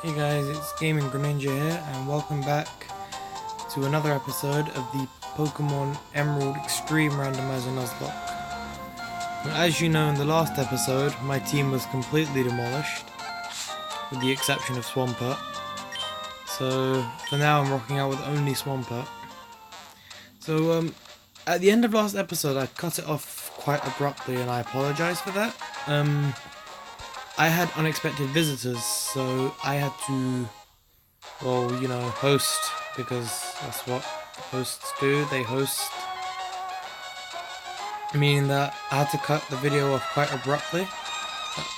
Hey guys, it's Gaming Greninja here, and welcome back to another episode of the Pokemon Emerald Extreme Randomizer Nuzlocke. As you know, in the last episode, my team was completely demolished, with the exception of Swampert. So, for now I'm rocking out with only Swampert. So, at the end of last episode, I cut it off quite abruptly, and I apologise for that. I had unexpected visitors, so I had to, host, because that's what hosts do, they host. Meaning that I had to cut the video off quite abruptly.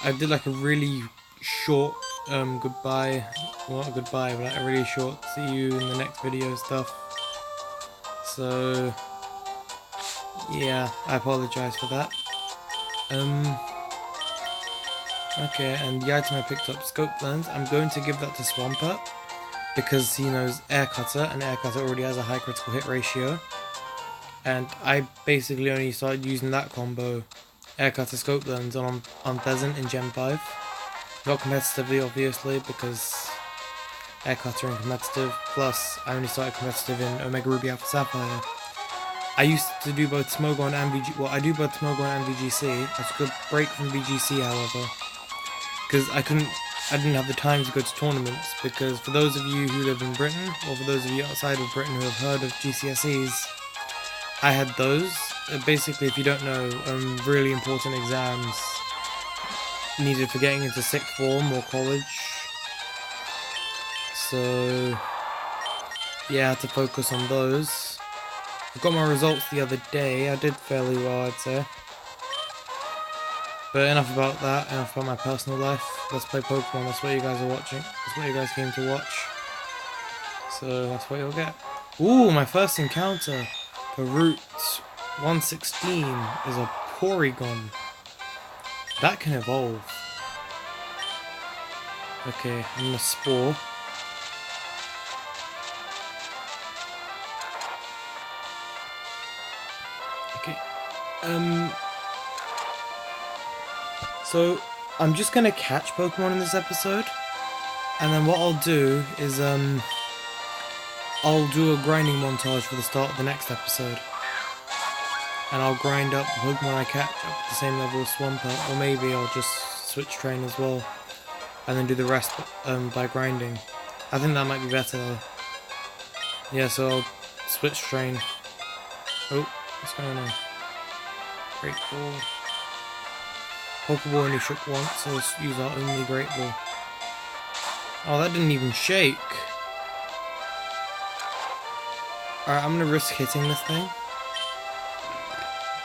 I did like a really short goodbye, well not goodbye, but like a really short see you in the next video stuff. So, yeah, I apologise for that. Okay, and the item I picked up, Scope Lens, I'm going to give that to Swampert because he knows Air Cutter, and Air Cutter already has a high critical hit ratio. And I basically only started using that combo, Air Cutter Scope Lens, on Pheasant in Gen 5. Not competitively, obviously, because Air Cutter and competitive, plus I only started competitive in Omega Ruby Alpha Sapphire. I used to do both Smogon and I do both Smogon and VGC. I took a break from VGC, however, because I didn't have the time to go to tournaments, because for those of you who live in Britain, or for those of you outside of Britain who have heard of GCSEs, I had those. Basically, if you don't know, really important exams needed for getting into sixth form or college. So, yeah, I had to focus on those. I got my results the other day. I did fairly well, I'd say. But enough about that, enough about my personal life. Let's play Pokemon, that's what you guys are watching. That's what you guys came to watch. So that's what you'll get. Ooh, my first encounter for Route 116 is a Porygon. That can evolve. Okay, I'm gonna Spore. Okay. So, I'm just gonna catch Pokemon in this episode, and then what I'll do is, I'll do a grinding montage for the start of the next episode. And I'll grind up the Pokemon I catch up to the same level as Swampert, or maybe I'll just switch train as well, and then do the rest by grinding. I think that might be better though. Yeah, so I'll switch train. Oh, what's going on? Great Ball. Pokeball only shook once, so let's use our only Great Ball. Oh, that didn't even shake. Alright, I'm gonna risk hitting this thing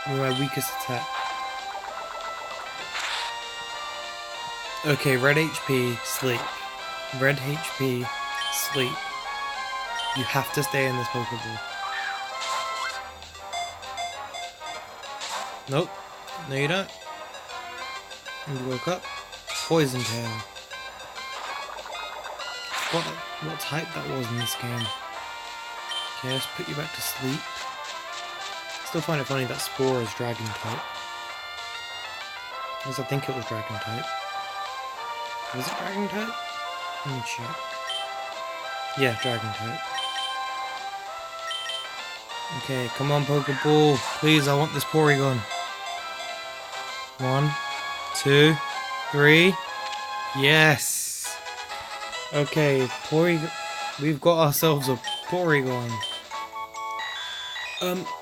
with my weakest attack. Okay, red HP, sleep. Red HP, sleep. You have to stay in this Pokeball. Nope. No you don't. And you woke up. Poison Tail. What type that was in this game. Okay, let's put you back to sleep. Still find it funny that Spore is Dragon type. Because I think it was Dragon type. Was it Dragon type? Let me check. Yeah, Dragon type. Okay, come on Pokeball. Please, I want this Porygon. 1, 2, 3. Yes! Okay, we've got ourselves a Porygon.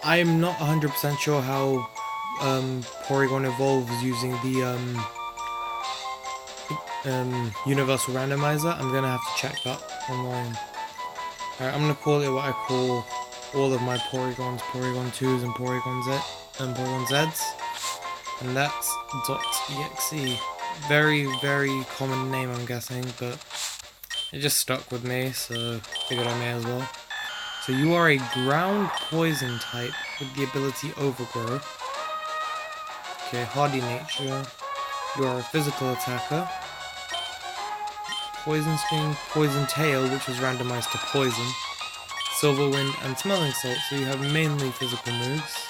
I'm not 100% sure how Porygon evolves using the Universal Randomiser. I'm gonna have to check that online. Alright, I'm gonna call it what I call all of my Porygons, Porygon 2s and Porygon Zs. And that's .exe. Very, very common name, I'm guessing, but it just stuck with me, so figured I may as well. So you are a ground poison type with the ability Overgrow. Okay, hardy nature. You are a physical attacker. Poison Sting, Poison Tail, which was randomized to poison. Silver Wind and Smelling Salt, so you have mainly physical moves.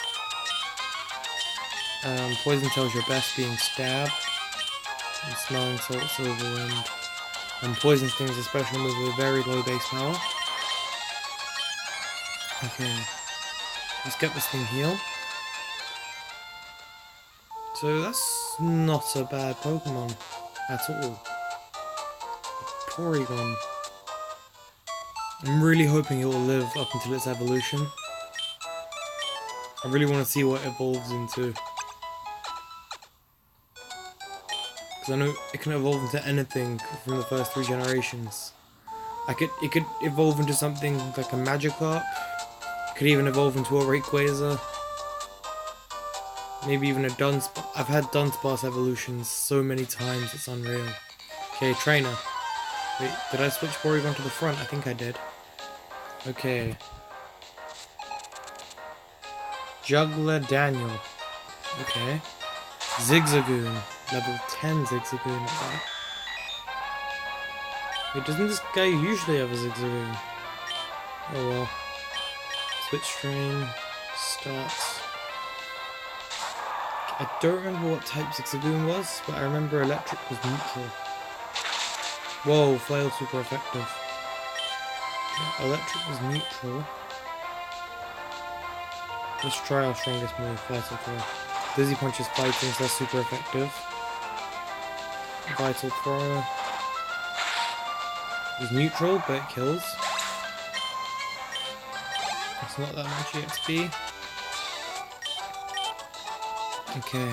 Poison Tail's your best, being Stab. And Smelling Salt, Silver Wind. And Poison Sting is a special move with a very low base power. Okay, let's get this thing healed. So that's not a bad Pokemon at all. Porygon. I'm really hoping it will live up until its evolution. I really want to see what it evolves into. Because I know it can evolve into anything from the first 3 generations. It could evolve into something like a Magikarp. It could even evolve into a Rayquaza. Maybe even a Dunsparce. I've had Dunsparce evolutions so many times, it's unreal. Okay, Trainer. Wait, did I switch Porygon to the front? I think I did. Okay. Juggler Daniel. Okay. Zigzagoon. Level 10 Zigzagoon. Wait, doesn't this guy usually have a Zigzagoon? Oh well. Switch train. Start. I don't remember what type Zigzagoon was, but I remember Electric was neutral. Whoa, Flail super effective. Okay, Electric was neutral. Let's try our strongest move, Vital Throw. Dizzy Punch is fighting, so that's super effective. Vital Throw is neutral, but it kills. It's not that much EXP. Okay.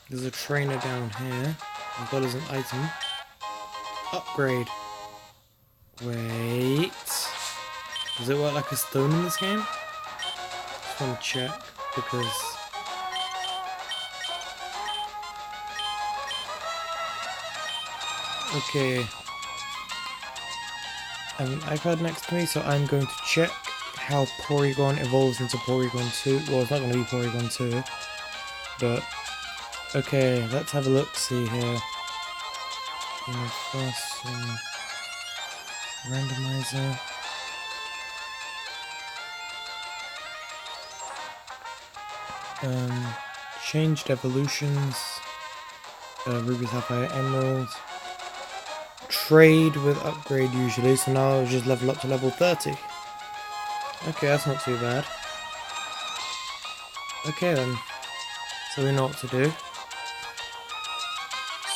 There's a trainer down here, as well as an item. Upgrade. Wait. Does it work like a stone in this game? Just want to check, because... Okay. I have an iPad next to me, so I'm going to check how Porygon evolves into Porygon 2. Well, it's not going to be Porygon 2, but... Okay, let's have a look-see here. In the first one... Randomiser... Changed evolutions, Ruby, Sapphire, Emerald, trade with upgrade usually, so now I'll just level up to level 30. Okay, that's not too bad. Okay then, so we know what to do.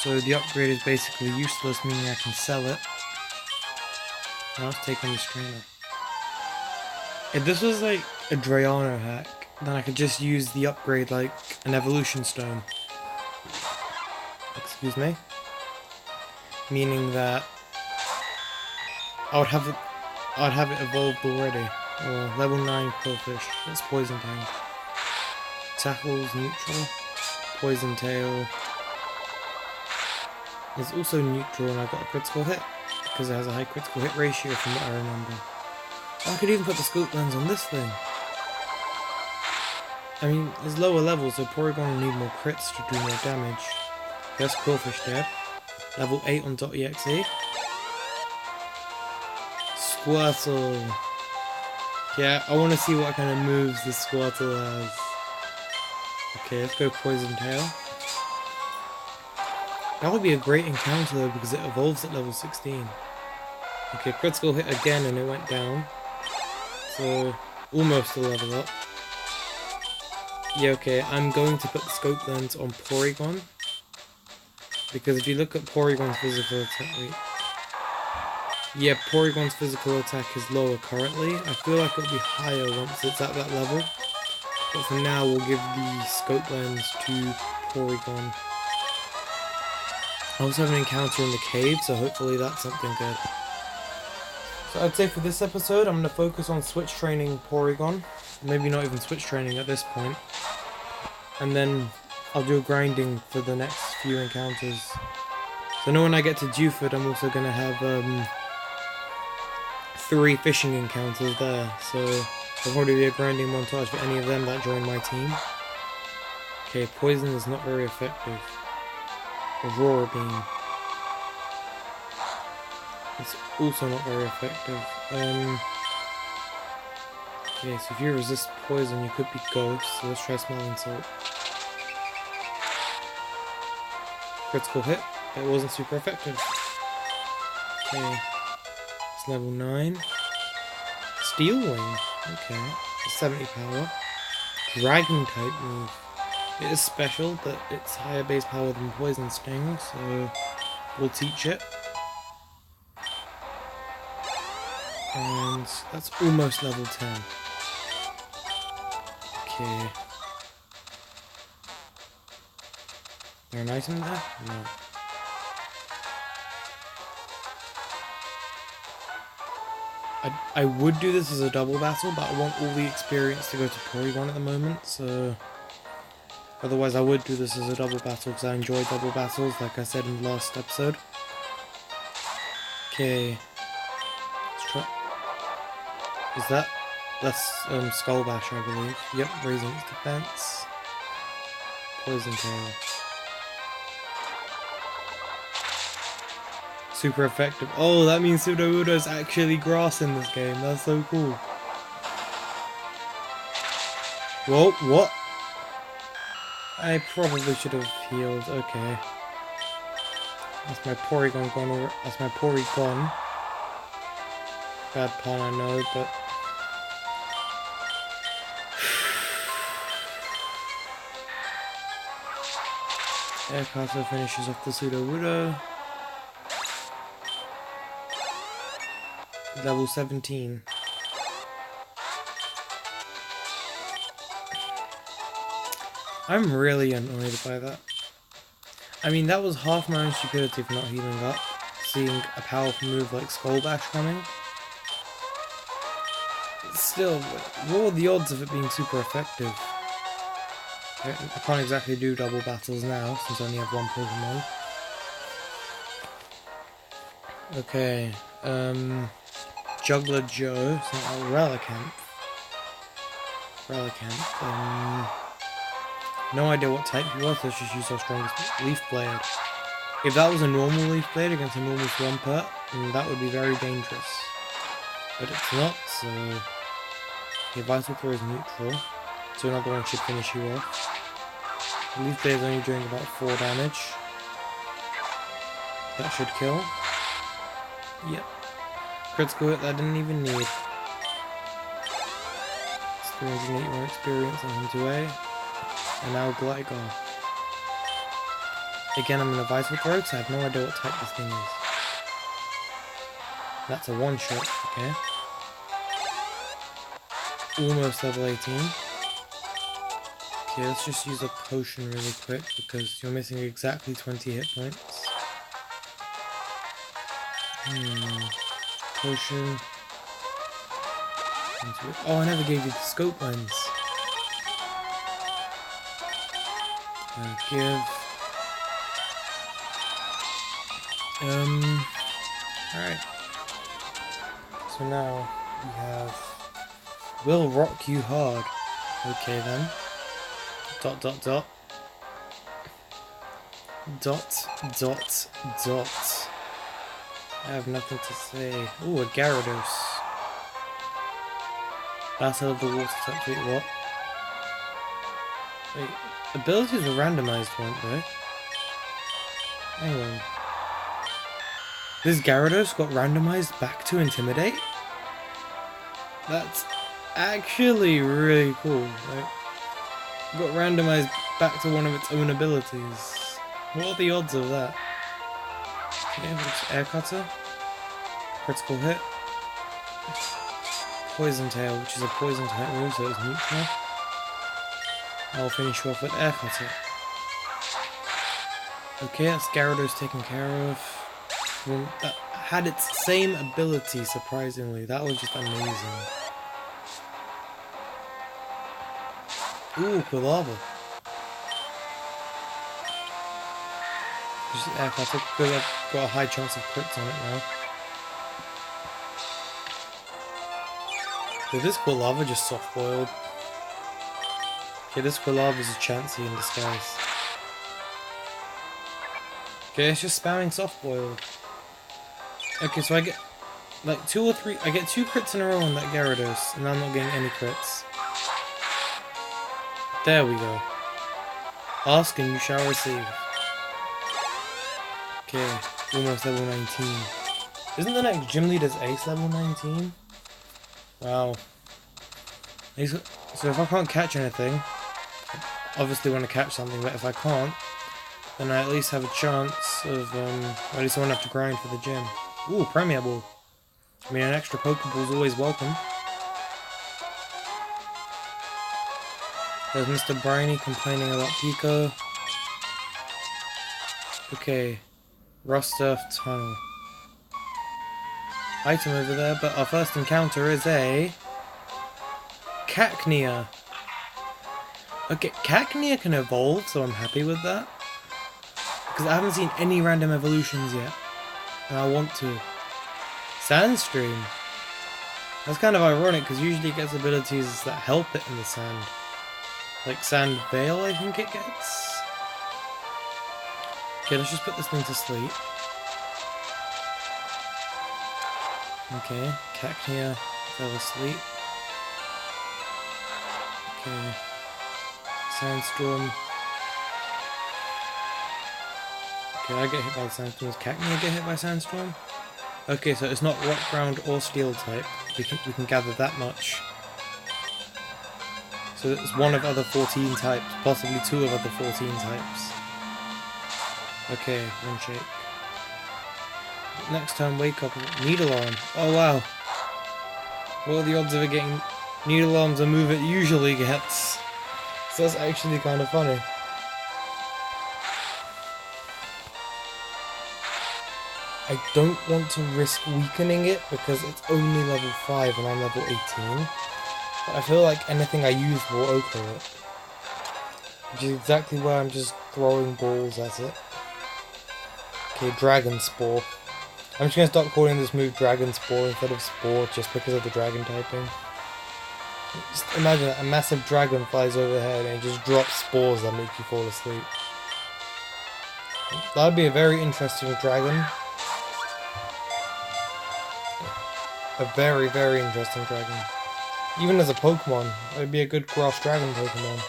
So the upgrade is basically useless, meaning I can sell it. Now let's take on this trainer. If this was like a Drayano hack, then I could just use the upgrade like an evolution stone. Excuse me. Meaning that I would have it evolved already. Or level 9 Quillfish. That's Poison Tail. Tackle's neutral. Poison Tail is also neutral, and I got a critical hit because it has a high critical hit ratio from what I remember. I could even put the scope lens on this thing. I mean, it's lower level, so Porygon will need more crits to do more damage. That's Quillfish dead. Level 8 on .exe. Squirtle. Yeah, I want to see what kind of moves this Squirtle has. Okay, let's go Poison Tail. That would be a great encounter though, because it evolves at level 16. Okay, critical hit again and it went down. So, almost a level up. Yeah, okay, I'm going to put the scope lens on Porygon. Because if you look at Porygon's physical attack, wait. Yeah, Porygon's physical attack is lower currently. I feel like it'll be higher once it's at that level. But for now, we'll give the scope lens to Porygon. I also have an encounter in the cave, so hopefully that's something good. So I'd say for this episode, I'm going to focus on switch training Porygon. Maybe not even switch training at this point. And then I'll do a grinding for the next few encounters. So I know when I get to Dewford, I'm also going to have 3 fishing encounters there. So there'll probably be a grinding montage for any of them that join my team. Okay, Poison is not very effective. Aurora Beam. It's also not very effective. Okay, so if you resist poison, you could be Ghost, so let's try Smelling Salt. Critical hit. It wasn't super effective. Okay. It's level 9. Steel Wing. Okay. 70 power. Dragon type move. It is special, but it's higher base power than Poison Sting, so we'll teach it. And that's almost level 10. Okay. Is there an item there? No. I would do this as a double battle, but I want all the experience to go to Porygon at the moment, so... Otherwise I would do this as a double battle, because I enjoy double battles, like I said in the last episode. Okay. Let's try... That's Skull Bash, I believe. Yep, raising its defense. Poison Tail. Super effective. Oh, that means Sudowoodo's actually grass in this game. That's so cool. Whoa, what? I probably should have healed. Okay. That's my Porygon gone over. That's my Porygon. Bad pun, I know, but... Air Cutter finishes off the Sudowoodo. Level 17. I'm really annoyed by that. I mean, that was half my own stupidity for not healing up. Seeing a powerful move like Skull Bash coming. Still, what are the odds of it being super effective? I can't exactly do double battles now, since I only have one Pokemon. Okay, Juggler Joe, so Relicanth. No idea what type he was, let's just use our strongest Leaf Blade. If that was a normal Leaf Blade against a normal Swampert, then that would be very dangerous. But it's not, so... Okay, Vital Throw is neutral, so another one should finish you off. Leaf Blade is only doing about 4 damage. That should kill. Yep. Critical hit that I didn't even need. It's 381 experience on him to A. And now Gligar. Again, I'm in a Vital Throw, so I have no idea what type this thing is. That's a one-shot, okay. Almost level 18. Okay, let's just use a potion really quick, because you're missing exactly 20 hit points. Potion. Oh, I never gave you the scope lens. Alright. So now we have Will Rock You Hard. Okay then. Dot dot dot. Dot dot dot. I have nothing to say. Ooh, a Gyarados. Battle of the Water type. Wait, what? Wait, abilities are randomized, weren't they? Hang on. This Gyarados got randomized back to Intimidate? That's actually really cool. Like, got randomized back to one of its own abilities. What are the odds of that? Okay, which Air Cutter. Critical hit. Poison Tail, which is a poison type move, so it's neutral. I'll finish you off with Air Cutter. Okay, that's Gyarados taken care of. Well, that had its same ability, surprisingly. That was just amazing. Ooh, Quilava. Just Air Cutter, because I've got a high chance of crits on it now. Did this Quilava just soft-boiled? Okay, this Quilava is a Chansey in disguise. Okay, it's just spamming soft-boiled. Okay, so I get like 2 or 3. I get 2 crits in a row on that Gyarados, and I'm not getting any crits. There we go. Ask and you shall receive. Okay, almost level 19. Isn't the next gym leader's ace level 19? Wow. So if I can't catch anything, obviously want to catch something, but if I can't, then I at least have a chance of, at least I won't have to grind for the gym. Ooh, Premier Ball. I mean, an extra Pokeball is always welcome. There's Mr. Briny complaining about Pico. Okay, Rust Earth Tunnel. Item over there, but our first encounter is a Cacnea. Okay, Cacnea can evolve, so I'm happy with that. Because I haven't seen any random evolutions yet. And I want to. Sandstream. That's kind of ironic, because usually it gets abilities that help it in the sand. Like Sand Veil, I think it gets. Okay, let's just put this thing to sleep. Okay, Cacnea fell asleep. Okay. Sandstorm. Okay, I get hit by the Sandstorm. Does Cacnea get hit by Sandstorm? Okay, so it's not Rock, Ground, or Steel type. We can gather that much. So it's one of other 14 types, possibly two of other 14 types. Okay, one shake. Next time, wake up. Needle Arm. Oh wow. What are the odds of it getting Needle Arm's a move it usually gets? So that's actually kind of funny. I don't want to risk weakening it because it's only level 5 and I'm level 18. But I feel like anything I use will ochre it. Which is exactly why I'm just throwing balls at it. Okay, Dragon Spore. I'm just going to start calling this move Dragon Spore instead of Spore just because of the dragon typing. Just imagine that, a massive dragon flies overhead and it just drops spores that make you fall asleep. That would be a very interesting dragon. A very, very interesting dragon. Even as a Pokemon, it would be a good grass dragon Pokemon.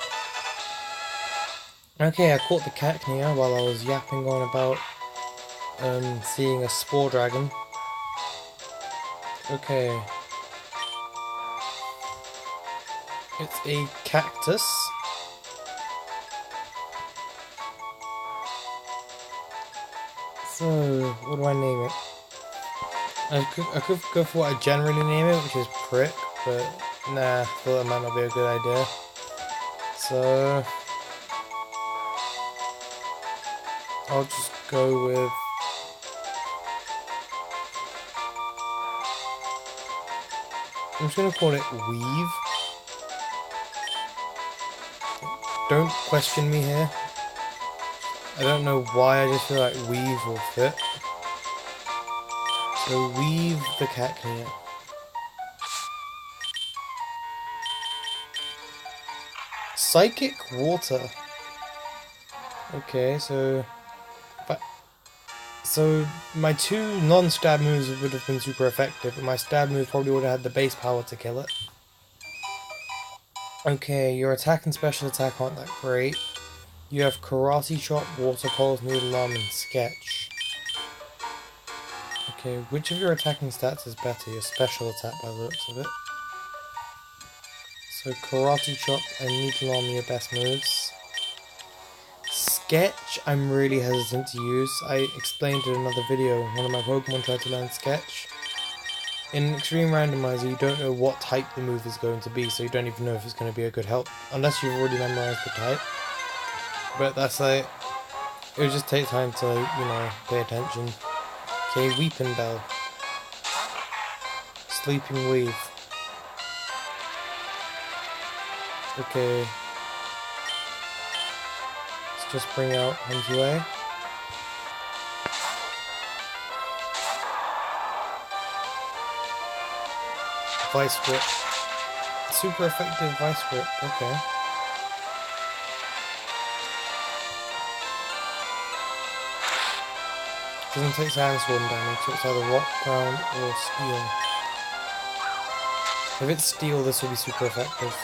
Okay, I caught the Cacnea while I was yapping on about seeing a Spore Dragon. Okay. It's a cactus. So, what do I name it? I could go for what I generally name it, which is Prick, but nah, I thought that might not be a good idea. So, I'll just go with... I'm just going to call it Weave. Don't question me here. I don't know why, I just feel like Weave will fit. So Weave the Cacnea. Psychic Water. Okay, so my two non-stab moves would have been super effective, but my stab move probably would have had the base power to kill it. Okay, your attack and special attack aren't that great. You have Karate Chop, Water Pulse, Noodle Arm, and Sketch. Okay, which of your attacking stats is better? Your special attack by the looks of it. So Karate Chop and Noodle Arm are your best moves. Sketch, I'm really hesitant to use. I explained in another video, one of my Pokemon tried to learn Sketch. In Extreme Randomiser, you don't know what type the move is going to be, so you don't even know if it's going to be a good help, unless you've already memorized the type. But that's like, it would just take time to, you know, pay attention. Okay, Weeping Bell. Sleeping Weave. Okay. Let's just bring out Huntua. Vice Grip. Super effective Vice Grip, okay. Doesn't take Sandstorm damage, so it's either Rock, Ground, or Steel. If it's Steel, this will be super effective.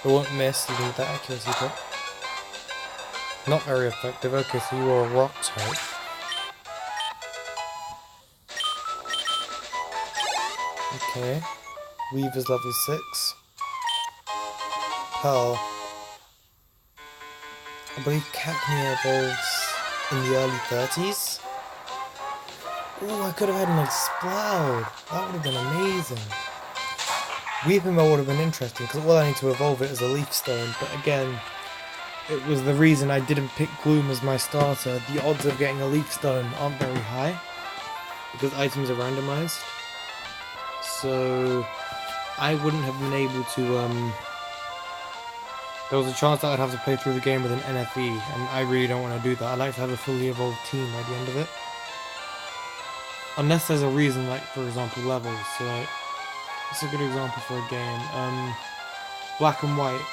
It won't miss even with that accuracy, but... Not very effective. Okay, so you are a rock type. Okay. Weave is level 6. Pearl. I believe Cacnea evolves in the early 30s. Oh, I could have had an Exploud. That would have been amazing. Weeping Bell would have been interesting, because all I need to evolve it is a Leaf Stone, but again, it was the reason I didn't pick Gloom as my starter. The odds of getting a Leaf Stone aren't very high, because items are randomized. So, I wouldn't have been able to, there was a chance that I'd have to play through the game with an NFE, and I really don't want to do that. I like to have a fully evolved team by the end of it. Unless there's a reason, like, for example, levels. So, like, it's a good example for a game. Black and White.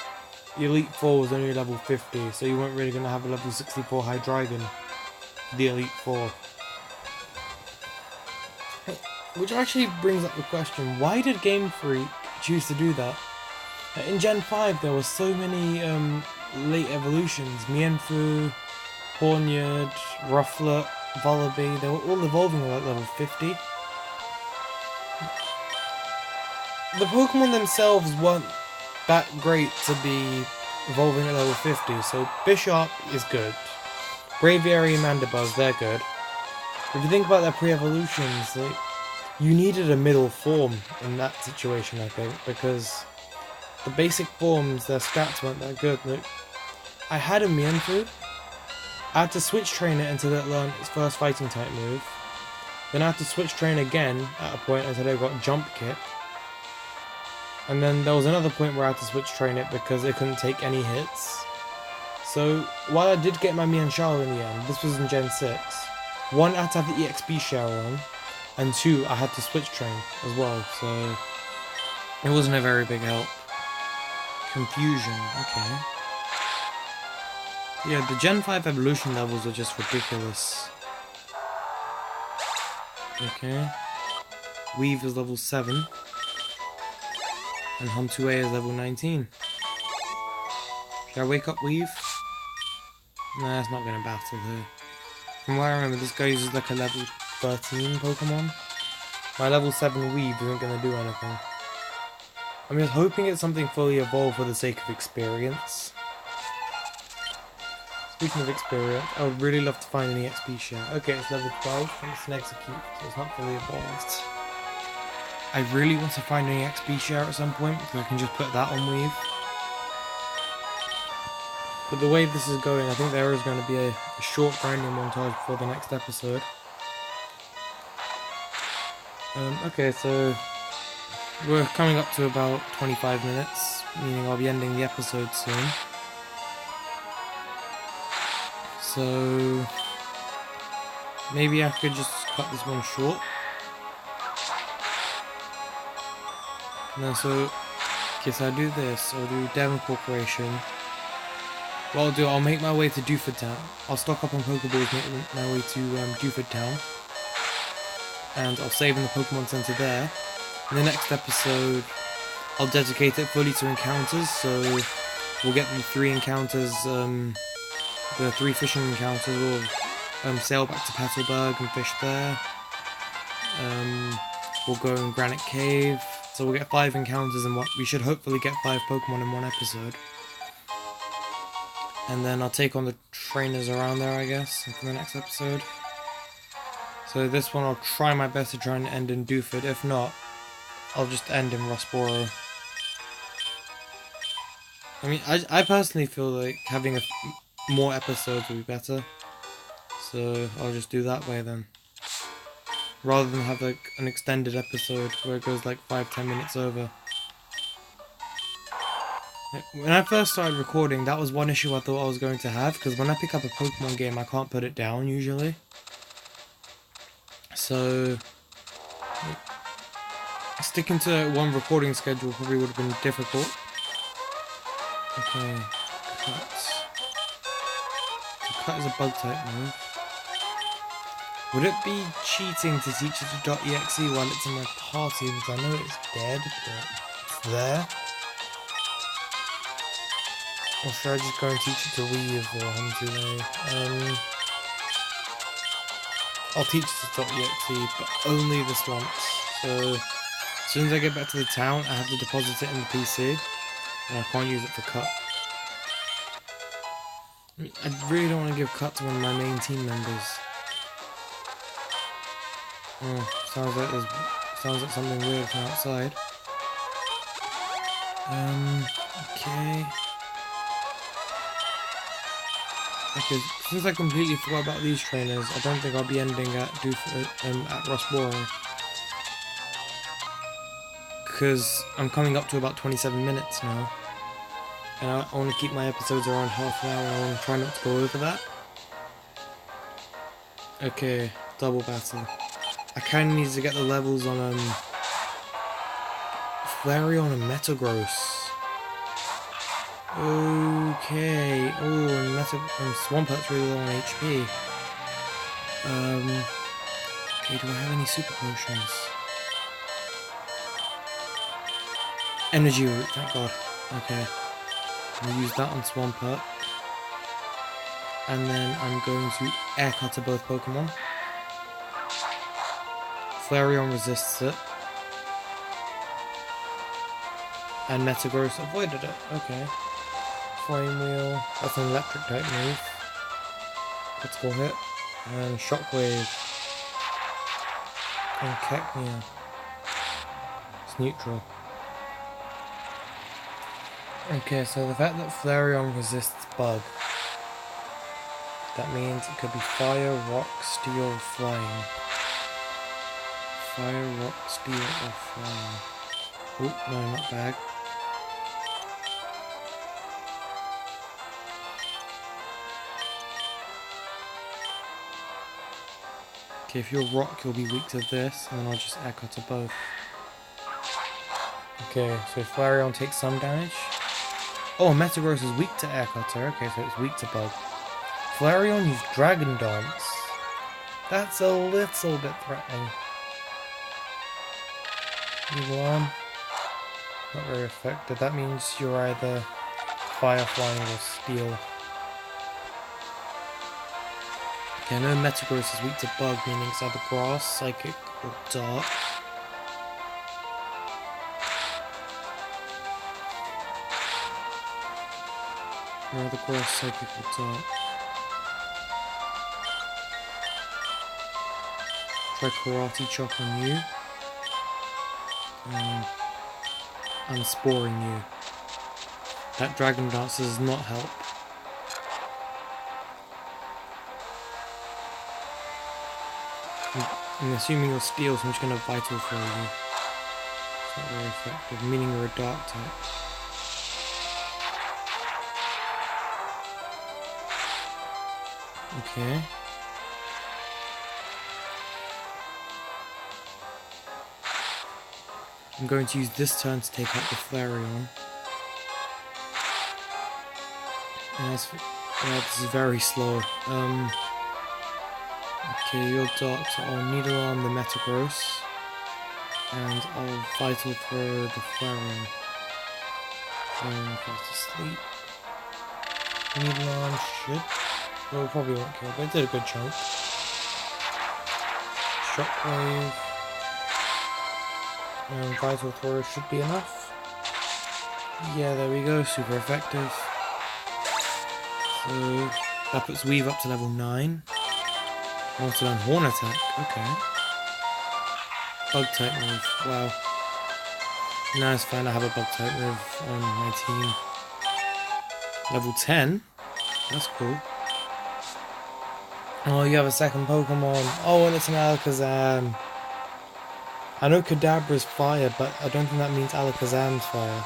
The Elite Four was only level 50, so you weren't really going to have a level 64 Hydreigon for the Elite Four. Which actually brings up the question, why did Game Freak choose to do that? In Gen 5 there were so many late evolutions. Mienfoo, Hornyard, Rufflet, Vullaby, they were all evolving at level 50. The Pokemon themselves weren't that great to be evolving at level 50, so Bisharp is good. Braviary and Mandibuzz, they're good. If you think about their pre-evolutions, like, you needed a middle form in that situation, I think, because the basic forms, their stats weren't that good. Like, I had a Mienfoo. I had to switch train it until it learned its first fighting type move. Then I had to switch train again at a point until it got Jump Kick. And then there was another point where I had to switch train it because it couldn't take any hits. So, while I did get my Mienshao in the end, this was in Gen 6, 1, I had to have the EXP shower on, and 2, I had to switch train as well, so it wasn't a very big help. Confusion, okay. Yeah, the Gen 5 evolution levels are just ridiculous. Okay. Weave is level 7. And Hum2A is level 19. Should I wake up Weave? Nah, it's not going to battle here. From what I remember, this guy uses like a level 13 Pokemon. My level 7 Weave isn't going to do anything. I'm just hoping it's something fully evolved for the sake of experience. Speaking of experience, I would really love to find an EXP share. Okay, it's level 12 and it's an Execute, so it's not fully evolved. I really want to find an EXP share at some point, so I can just put that on Weave. But the way this is going, I think there is going to be a short grinding montage before the next episode. Okay, so we're coming up to about 25 minutes, meaning I'll be ending the episode soon. So maybe I could just cut this one short. No, so okay, so I do this. I'll do Devon Corporation. What I'll do, I'll make my way to Dewford Town. I'll stock up on Pokeballs, make my way to Dewford Town, and I'll save in the Pokemon Center there. In the next episode, I'll dedicate it fully to encounters. So we'll get the 3 encounters. The 3 fishing encounters. We'll sail back to Petalburg and fish there. We'll go in Granite Cave. So we'll get 5 encounters and we should hopefully get 5 Pokemon in one episode. And then I'll take on the trainers around there, I guess, for the next episode. So this one I'll try my best to try and end in Dewford. If not, I'll just end in Rossboro. I mean, I personally feel like having more episodes would be better. So I'll just do that way then. Rather than have like an extended episode where it goes like 5-10 minutes over. When I first started recording, that was one issue I thought I was going to have, because when I pick up a Pokemon game I can't put it down usually. So sticking to one recording schedule probably would have been difficult. Okay, Cut. So Cut is a bug type move. Would it be cheating to teach it to .exe while it's in my party, because I know it's dead, but it's there. Or should I just go and teach it to weave or Hamzule? I'll teach it to .exe, but only the swamps. So as soon as I get back to the town, I have to deposit it in the PC, and I can't use it for cut. I really don't want to give cut to one of my main team members. Oh, sounds like something weird from outside. Okay. Okay, since I completely forgot about these trainers, I don't think I'll be ending at Rustboro. Because I'm coming up to about 27 minutes now. And I want to keep my episodes around half an hour, and I want to try not to go over that. Okay, double battle. I kind of need to get the levels on Flareon and Metagross. Okay. Oh, and Swampurt's really low on HP. Okay, do I have any super potions? Energy root, thank god. Okay. I'll use that on Swampert. And then I'm going to Air Cutter both Pokemon. Flareon resists it. And Metagross avoided it. Okay. Flame Wheel. That's an electric type move. Critical hit. And Shockwave. And Cacnea. It's neutral. Okay, so the fact that Flareon resists Bug, that means it could be Fire, Rock, Steel, or Flying. Fire, Rock, Steel, or Flying. Oh, no, not bad. Okay, if you're Rock, you'll be weak to this, and then I'll just Air Cutter both. Okay, so Flareon takes some damage. Oh, Metagross is weak to Air Cutter. Okay, so it's weak to Bug. Flareon used Dragon Dance. That's a little bit threatening. Evil Arm. Not very effective. That means you're either Fire, Flying, or Steel. Okay, I know Metagross is weak to Bug, meaning it's either Grass, Psychic, or Dark. Or either Grass, Psychic, or Dark. Try Karate Chop on you. I'm Sporing you. That Dragon Dance does not help. I'm assuming you're Steel, so I'm just going to Vital for you. It's not very effective, meaning you're a Dark type. Okay. I'm going to use this turn to take out the Flareon. Yeah, this is very slow. Okay, you're Dark, so I'll Needle Arm the Metagross. And I'll Vital Throw the Flareon. Flareon goes to sleep. Needle Arm should... Well, probably won't kill, but it did a good chunk. Shockwave. And Vital Throw should be enough. Yeah, there we go, super effective. So that puts Weave up to level 9. Also learn Horn Attack, okay. Bug type move, wow. Now it's fine, I have a Bug type move on my team. Level 10? That's cool. Oh, you have a second Pokemon. Oh, and it's an Alakazam. I know Kadabra's fire, but I don't think that means Alakazam's fire.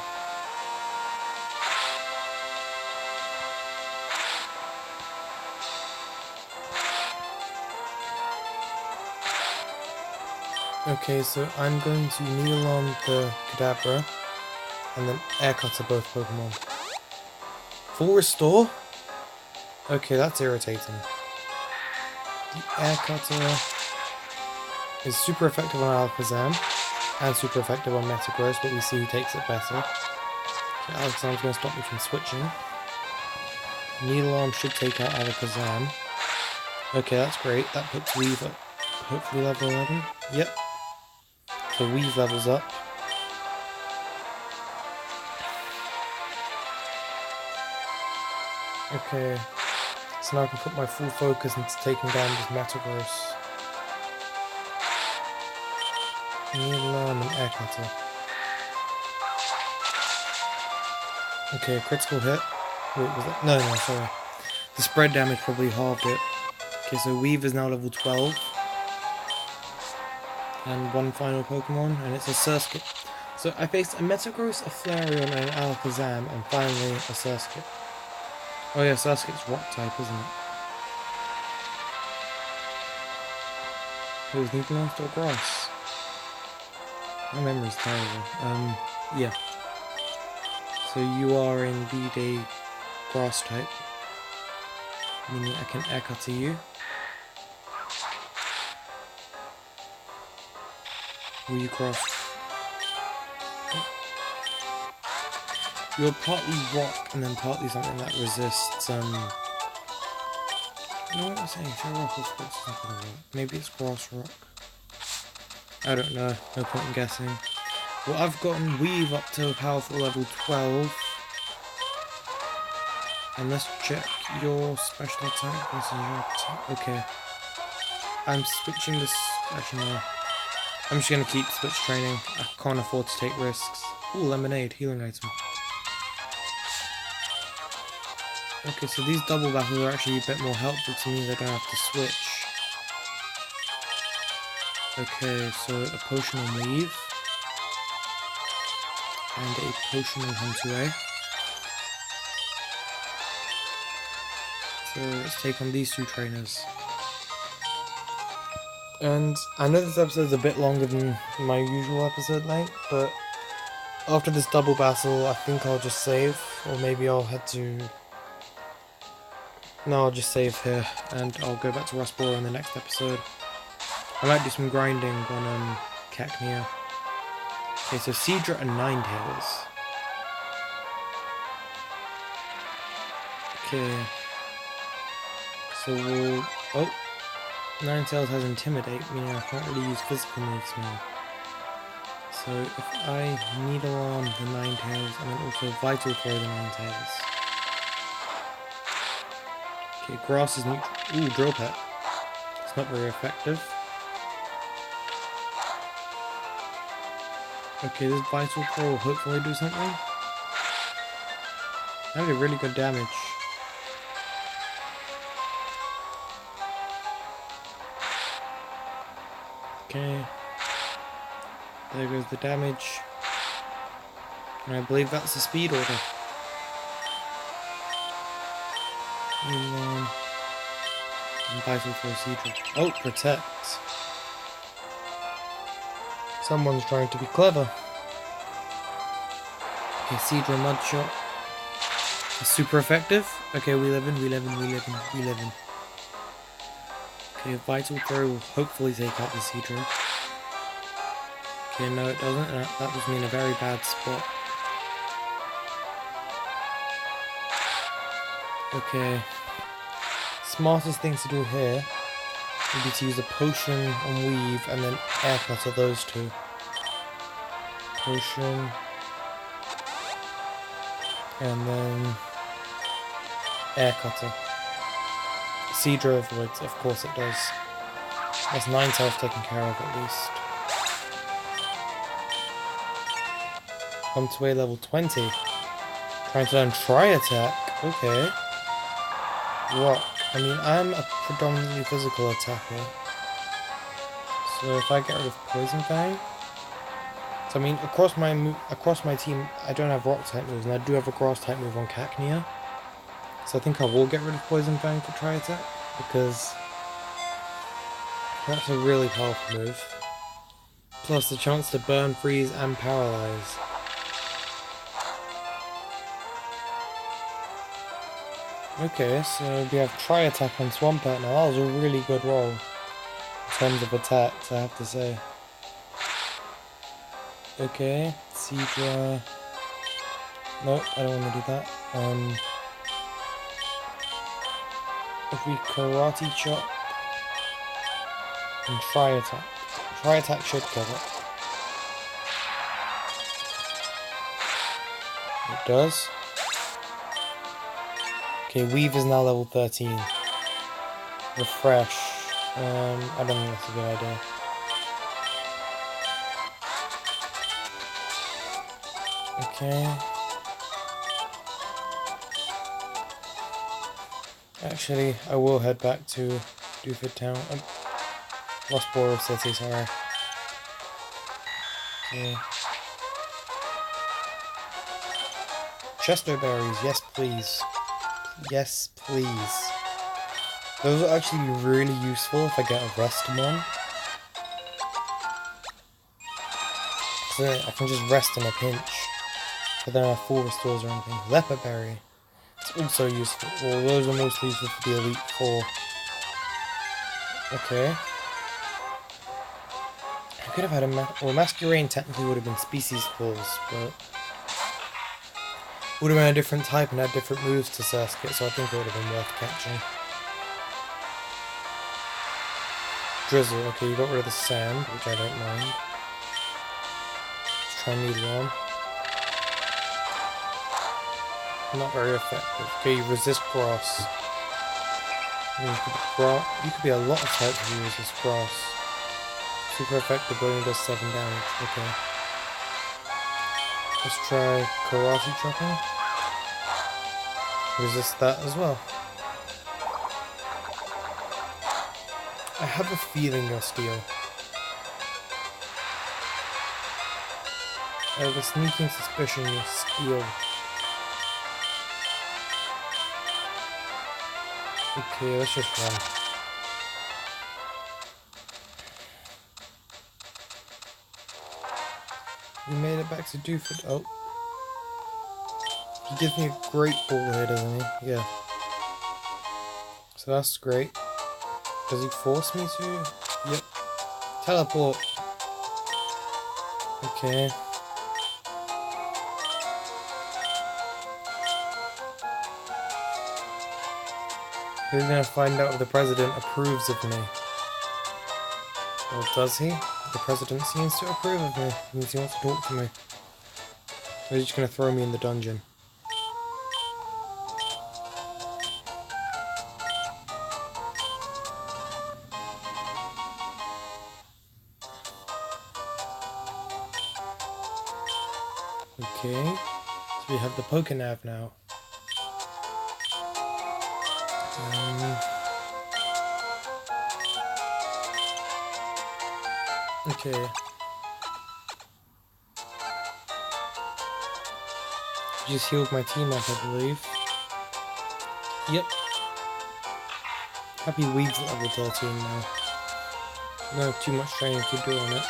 Okay, so I'm going to Needle on the Kadabra, and then Air Cutter both Pokemon. Full Restore? Okay, that's irritating. The Air Cutter is super effective on Alakazam, and super effective on Metagross, but we see who takes it better. So Alakazam's going to stop me from switching. Needle Arm should take out Alakazam. Okay, that's great. That puts Weave at hopefully level 11. Yep. So Weave levels up. Okay. So now I can put my full focus into taking down this Metagross. Needle Arm and Air Cutter. Okay, critical hit. Wait, was that? No, sorry. The spread damage probably halved it. Okay, so Weave is now level 12. And one final Pokemon, and it's a Surskit. So I faced a Metagross, a Flareon, and an Alakazam, and finally a Surskit. Oh yeah, Surskit's Rock type, isn't it? It was Needle Arm or Grass? My memory's terrible. Yeah. So you are indeed a Grass type. Meaning I can Air Cutter you. Will you Grass? You're partly rock and then partly something that resists, you know what I'm saying? If you're rock, of course it's not gonna work. Maybe it's grass rock. I don't know, no point in guessing. Well, I've gotten Weave up to powerful level 12. And let's check your special attack versus your attack. Okay. I'm switching this, actually no. I'm just gonna keep switch training. I can't afford to take risks. Ooh, lemonade, healing item. Okay, so these double battles are actually a bit more helpful to me. I don't have to switch. Okay, so a potion on Weave. And a potion on Huntaway. So let's take on these two trainers. And I know this episode's a bit longer than my usual episode length, but after this double battle, I think I'll just save. Or maybe I'll head to... No, I'll just save here, and I'll go back to Rustboro in the next episode. I might do some grinding on Cacnea. Okay, so Seadra and Ninetales. Okay. So we'll... Oh! Ninetales has Intimidate, meaning I can't really use physical moves now. So if I Needle Arm the Ninetales, and then also Vital Throw the Ninetales. Okay, Grass is neutral. Ooh, Drill Pet. It's not very effective. Okay, this Vital Throw will hopefully do something. That did really good damage. Okay. There goes the damage. And I believe that's the speed order. And Vital Throw Seadra. Oh, Protect. Someone's trying to be clever. Okay, Seadra Mud Shot. Super effective. Okay, we live in. Okay, Vital Throw will hopefully take out the Seadra. Okay, no it doesn't. That was me in a very bad spot. Okay. Smartest thing to do here would be to use a potion on Weave and then Air Cutter those two. Potion. And then Air Cutter. Seadra avoids, of course it does. That's Ninetales taken care of at least. Come to A level 20. Trying to learn Tri-Attack. Okay. Rock. I mean, I'm a predominantly physical attacker. So if I get rid of Poison Fang... So I mean, across my team, I don't have Rock type moves, and I do have a Grass type move on Cacnea. So I think I will get rid of Poison Fang for Tri-Attack, because that's a really powerful move. Plus the chance to burn, freeze, and paralyze. Okay, so we have Tri-Attack on Swampert now. That was a really good roll in terms of attacks, I have to say. Okay, Seadra. Nope, I don't want to do that. if we karate chop and try attack should kill it. It does. Okay, weave is now level 13. Refresh. I don't think that's a good idea. Okay. Actually, I will head back to Dooford Town. Lost Borough City, sorry. Okay. Chesto berries, yes please. Yes please. Those will actually be really useful if I get a rest one. So I can just rest in a pinch. But then I have full restores or anything. Leopard berry. It's also useful. Well, those are mostly useful for the Elite Four. Okay. I could have had a Masquerain technically would have been species calls, but would have been a different type and had different moves to Surskit, so I think it would have been worth catching. Drizzle, okay, you got rid of the sand, which I don't mind. Let's try Needle Arm. Not very effective. Okay, you resist grass. You could be a lot of types if you resist grass. Super effective, but only does 7 damage. Okay. Let's try karate chopping. Resist that as well. I have a feeling you're steel. I have a sneaking suspicion you're steel. Okay, let's just run. We made it back to Dooford. Oh. He gives me a great ball here, doesn't he? Yeah. So that's great. Does he force me to? Yep. Teleport. Okay. Who's gonna find out if the president approves of me? Well, does he? The president seems to approve of me. He means he wants to talk to me. Or he's just gonna throw me in the dungeon. Okay. So we have the Pokenav now. Okay. Just healed my team up, I believe. Yep. Happy Weed's at level 13 now. No too much training to do on it.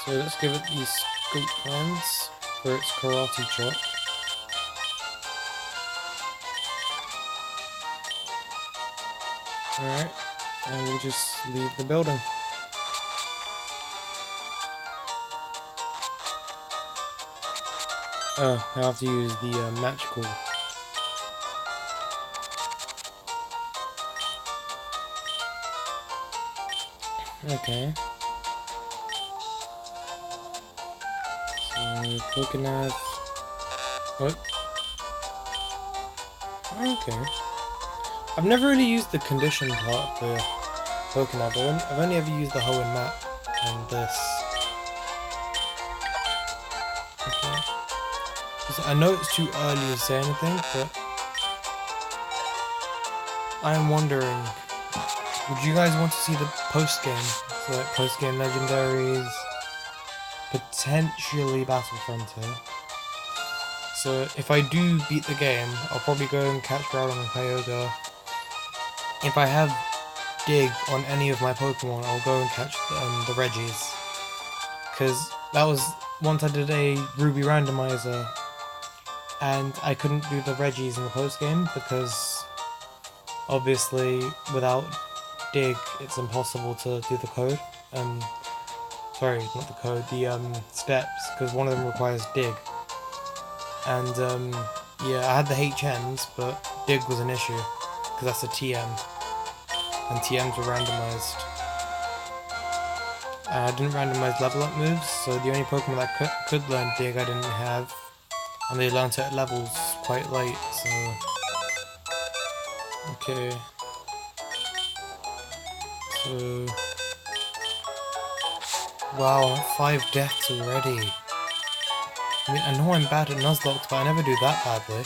So let's give it these scope plans for its karate chop. Alright, and we'll just leave the building. Oh, I have to use the magical. Okay. So, Pokenav. What? Okay. I've never really used the condition part of the Pokenav. I've only ever used the Hoenn map and this. Okay. So I know it's too early to say anything, but I'm wondering, would you guys want to see the post-game? So like post-game legendaries, potentially Battle Frontier. So if I do beat the game, I'll probably go and catch Groudon and Kyogre. If I have Dig on any of my Pokemon, I'll go and catch the Reggies. Because that was, once I did a Ruby Randomiser, and I couldn't do the Reggies in the post-game, because obviously without Dig, it's impossible to do the code. Sorry, not the code, the steps, because one of them requires Dig. And yeah, I had the HNs, but Dig was an issue. because that's a TM, and TMs were randomized. I didn't randomize level up moves, so the only Pokemon that could learn Dig I didn't have, and they learned it at levels quite late, so... Okay. So... Wow, I'm at 5 deaths already. I mean, I know I'm bad at Nuzlocke, but I never do that badly.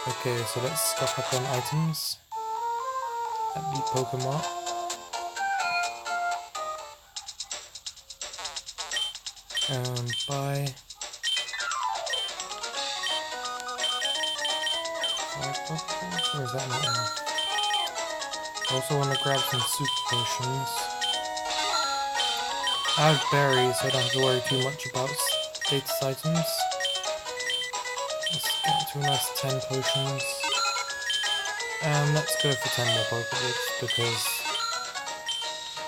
Okay, so let's stock up on items. That'd be Pokemon. Buy 5 Pokeballs, or is that not enough? I also want to grab some super potions. I have berries, so I don't have to worry too much about status items. Let's get to a nice 10 potions. Let's go for 10 more Pokeballs, because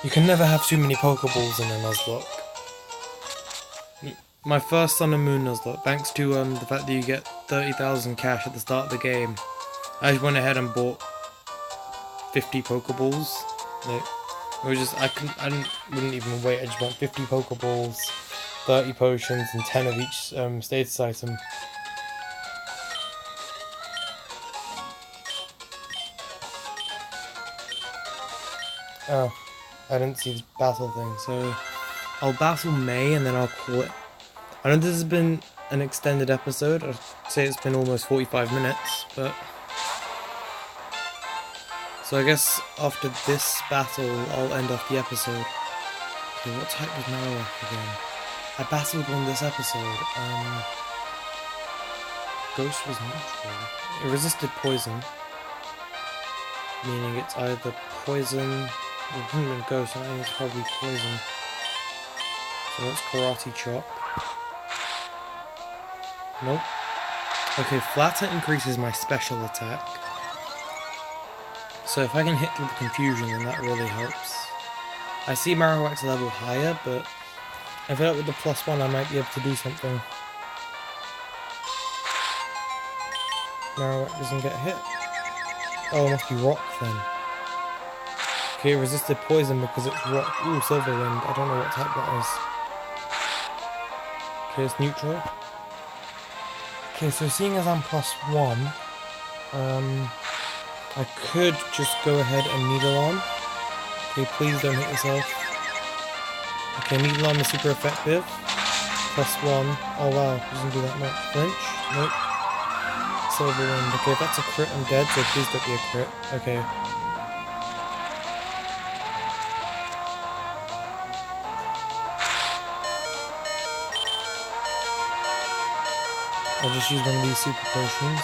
you can never have too many Pokeballs in a Nuzlocke. My first Sun and Moon Nuzlocke, thanks to the fact that you get 30,000 cash at the start of the game, I just went ahead and bought 50 Pokeballs. It was just, wouldn't even wait, I just want 50 Pokeballs, 30 potions, and 10 of each status item. Oh, I didn't see the battle thing, so I'll battle May and then I'll call it. I know this has been an extended episode, I'd say it's been almost 45 minutes, but... So I guess after this battle, I'll end off the episode. Okay, what type was Marowak again? I battled one this episode. Ghost was neutral. It resisted poison. Meaning it's either poison... Well, it couldn't have been Ghost, I think it's probably poison. So that's Karate Chop. Nope. Okay, Flatter increases my special attack. So if I can hit with Confusion, then that really helps. I see Marowak's level higher, but I feel like with the +1 I might be able to do something. Marowak doesn't get hit. Oh, it must be Rock then. Okay, it resisted Poison because it's Rock. Ooh, Silver Wind. I don't know what type that is. Okay, it's neutral. Okay, so seeing as I'm +1, I could just go ahead and Needle Arm. Okay, please don't hit yourself. Okay, Needle Arm is super effective. +1. Oh wow, doesn't do that much. Flinch? Nope. Silver Wind. Okay, if that's a crit, I'm dead, so please don't be a crit. Okay. I'll just use one of these super potions.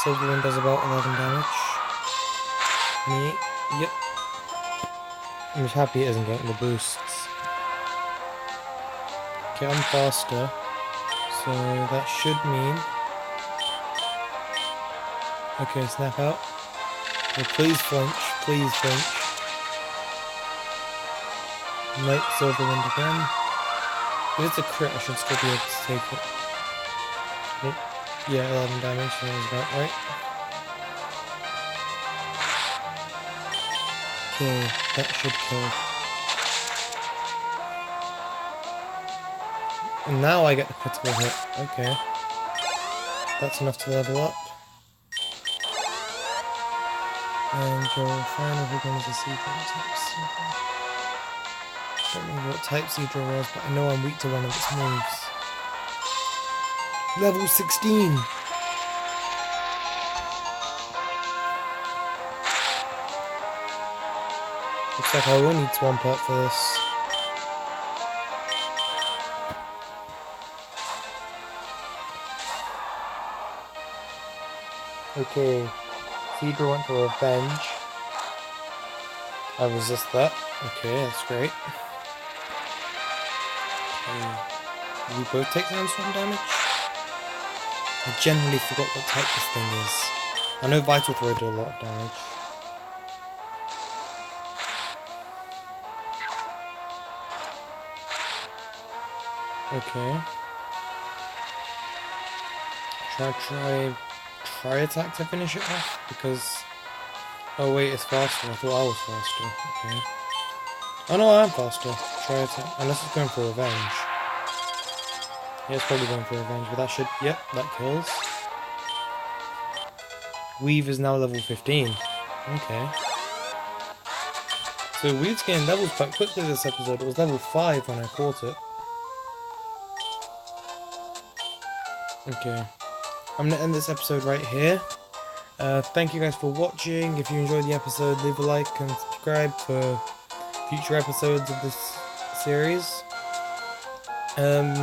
Silver Wind does about 11 damage. Yep. I'm just happy it isn't getting the boosts. Okay, I'm faster. So that should mean... Okay, snap out. Okay, please flinch. Please flinch. Nope, Silver Wind again. If it's a crit, I should still be able to take it. Nope. Yeah, 11 damage, that was about right. Okay, that should kill. And now I get the critical hit. Okay. That's enough to level up. And your final Pokemon is a Seadra type. I don't remember what type Seadra was, but I know I'm weak to one of its moves. Level 16! Looks like I will need Swampert for this. Okay, Seadra went for revenge. I resist that. Okay, that's great. Okay. We both take Sandstorm damage? I generally forgot what type this thing is. I know Vital Throw did a lot of damage. Okay. Try attack to finish it off, because... Oh wait, it's faster. I thought I was faster. Okay. Oh no, I am faster. Try attack. Unless it's going for revenge. Yeah, it's probably going for revenge, but that should... Yep, that kills. Weave is now level 15. Okay. So Weave's getting levels quite quickly this episode. It was level 5 when I caught it. Okay. I'm going to end this episode right here. Thank you guys for watching. If you enjoyed the episode, leave a like and subscribe for future episodes of this series. And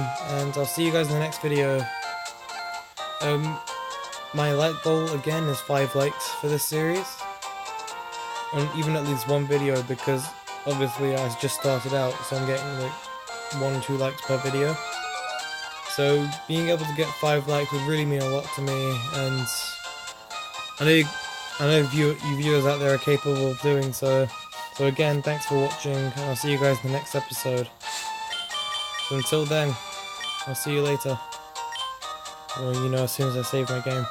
I'll see you guys in the next video. My like goal again is 5 likes for this series. And even at least one video, because obviously I just started out, so I'm getting like 1 or 2 likes per video. So being able to get 5 likes would really mean a lot to me, and I know you viewers out there are capable of doing so. So again, thanks for watching, and I'll see you guys in the next episode. So until then, I'll see you later. Or, you know, as soon as I save my game.